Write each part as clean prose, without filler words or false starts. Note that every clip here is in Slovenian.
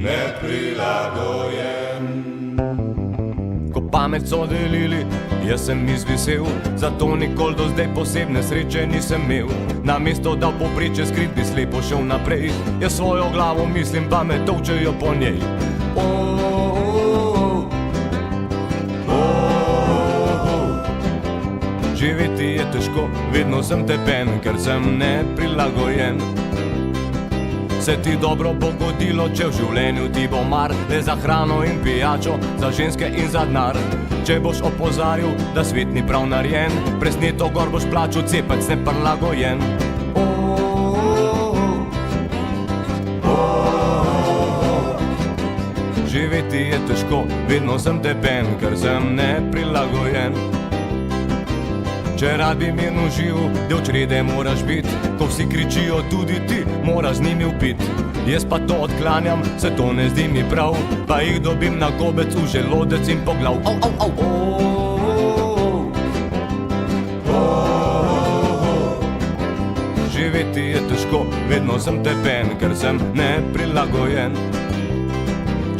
neprilagojen. Ko pamet so delili, jaz sem izvisel, zato nikoli do zdaj posebne sreče nisem imel. Namesto da v povprečje skrit bi slepo šel naprej, jaz svojo glavo mislim, pa me tolčejo po njej. Živeti je težko, vedno sem tepen, ker sem neprilagojen. Se ti dobro bo godilo, če v življenju ti bo mar le za hrano in pijačo, za ženske in za denar. Če boš opozarjal, da svet ni prav narejen, presneto gor boš plačal, cepec neprilagojen. Živeti je težko, vedno sem tepen, ker sem neprilagojen. Če rad bi mirno živel, del črede moraš biti, ko vsi kričijo, tudi ti moraš z njimi vpit. Jaz pa to odklanjam, se to ne zdi mi prav, pa jih dobim na gobec v želodec in po glav. Živeti je težko, vedno sem tepen, ker sem neprilagojen.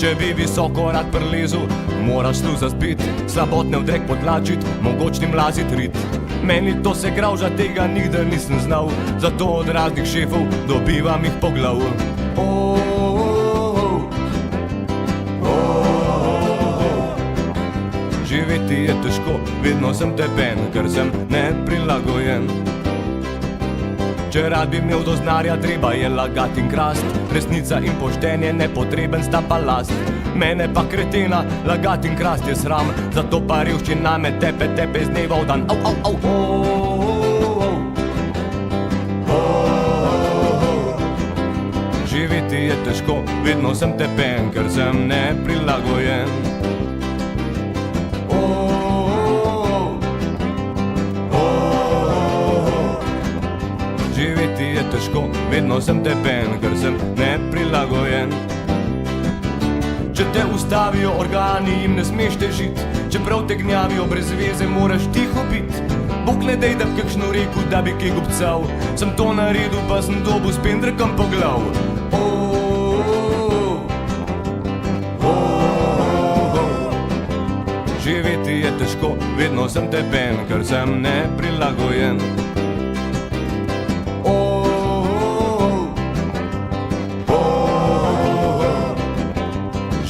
Če bi visoko rad prelezel, moraš sluzast bit, slabotne vdrek potlačit, mogočnim lazit rit. Meni to se gravža, tega nikdar nisem znal, zato od raznih šefov dobivam jih po glav. Živeti je težko, vedno sem tepen, ker sem neprilagojen. Če rad bi imel do znarja, treba je lagat in krast, resnica in poštenje, nepotreben sta pa last. Mene pa kretena, lagat in krast je sram, zato pa revščina me tepe iz dneva v dan. Živeti je težko, vedno sem tepen, ker sem neprilagojen. Živeti je težko, vedno sem tepen, ker sem neprilagojen. Če te ustavijo organi, jim ne smeš težit, čeprav te gnjavijo brez veze, moraš tiho bit. Bog ne dej, da bi kakšno rekel, da bi kaj gobcal, sem to naredil, pa sem dobil s pendrekom po glav. Živeti je težko, vedno sem tepen, ker sem neprilagojen.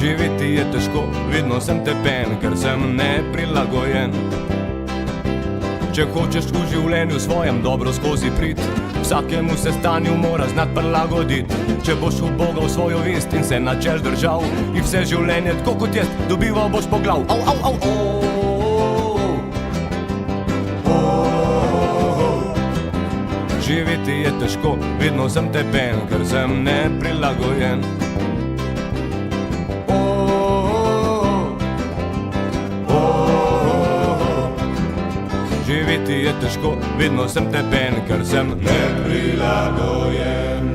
Živeti je težko, vedno sem tepen, ker sem neprilagojen. Če hočeš v življenju svojem dobro skozi prit, vsakemu se stanju mora znat prilagodit. Če boš ubogal svojo vest in se načel držal, in vse življenje tako kot jaz dobival boš po glav. Živeti je težko, vedno sem tepen, ker sem neprilagojen. Živeti je težko, vedno sem tepen, ker sem neprilagojen.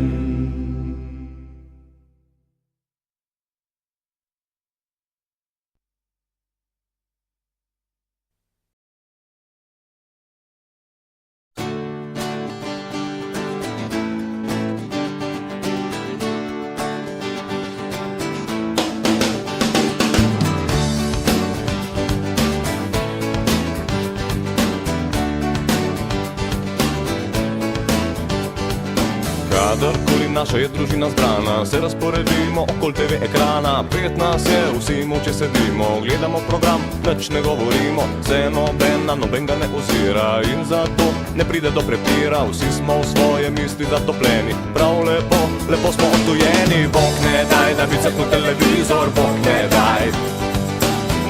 Kadarkoli naša je družina zbrana, se razporedimo okoli TV ekrana. Pet nas je, vsi moče sedimo, gledamo program, nič ne govorimo, se noben ga ne ozira in zato ne pride do prepira. Vsi smo v svoje misli zatopljeni, prav lepo smo odtujeni. Bog ne daj, da bi crknil televizor, Bog ne daj.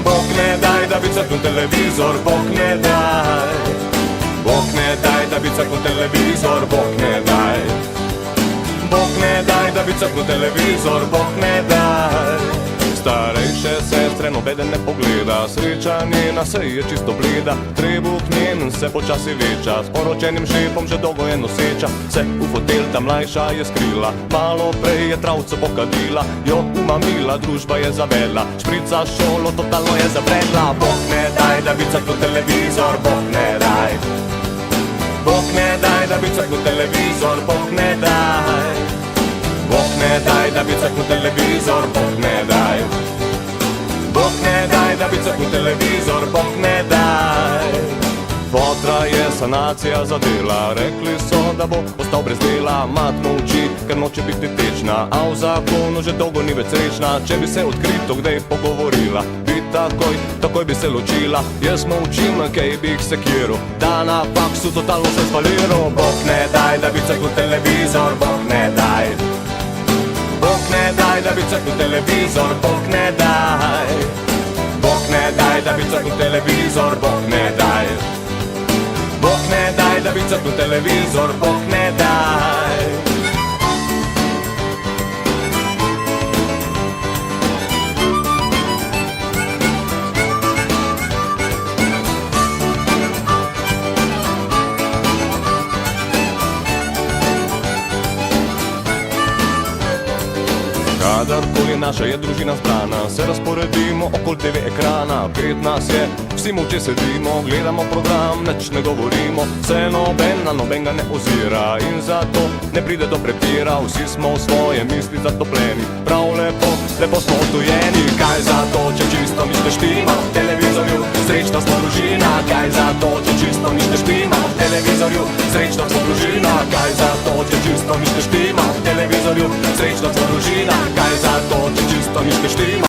Bog ne daj, da bi crknil televizor, Bog ne daj. Bog ne daj, da bi crknil televizor, Bog ne daj. Bog ne daj, da bi crknil televizor, Bog ne daj. Starejše sestre nobeden ne pogleda, sreča njena se je čisto bleda. Trebuh njen se počasi veča, s poročenim šepom že dolgo je noseča. Se v fotelj ta mlajša je skrila, malo prej je travco pokadila. Jo umamila, družba je zavela, šprica šolo totalno je zavredla. Bog ne daj, da bi crknil televizor, Bog ne daj. Bog ne daj, da bi crknil televizor, Bog ne daj. Bog ne daj, da bi crknil televizor, Bog ne daj. Bog ne daj, da bi crknil televizor, Bog ne daj. Fotra je sanacija zadela, rekli so, da bo ostal brez dela. Mat molči, ker noče biti tečna, a v zakonu že dolgo ni več srečna. Če bi se odkrito kdaj pogovorila, bi takoj bi se ločila. Jaz molčim, kaj bi jih sekiral, da na faksu totalno se spaliral. Bog ne daj, da bi crknil televizor, Bog ne daj. Bog ne daj, da bi crknil televizor, Bog ne daj. Bog ne daj, da bi crknil televizor, Bog ne daj. Bog ne daj, da bi crknil televizor, Bog ne daj. Kadarkoli naša je družina zbrana, se razporedimo okoli TV ekrana. 5 nas je, vsi molče sedimo, gledamo program, nič ne govorimo. Se noben ga ne ozira in zato ne pride do prepira. Vsi smo v svoje misli zatopljeni, prav lepo smo odtujeni. Kaj zato, če čisto nič ne štima v televizorju, srečna smo družina. Kaj zato, če čisto nič ne štima v televizorju, srečna smo družina. Kaj zato, če čisto nič ne štima v televizorju, srečna smo družina. Kaj zato, če čisto nič ne štima.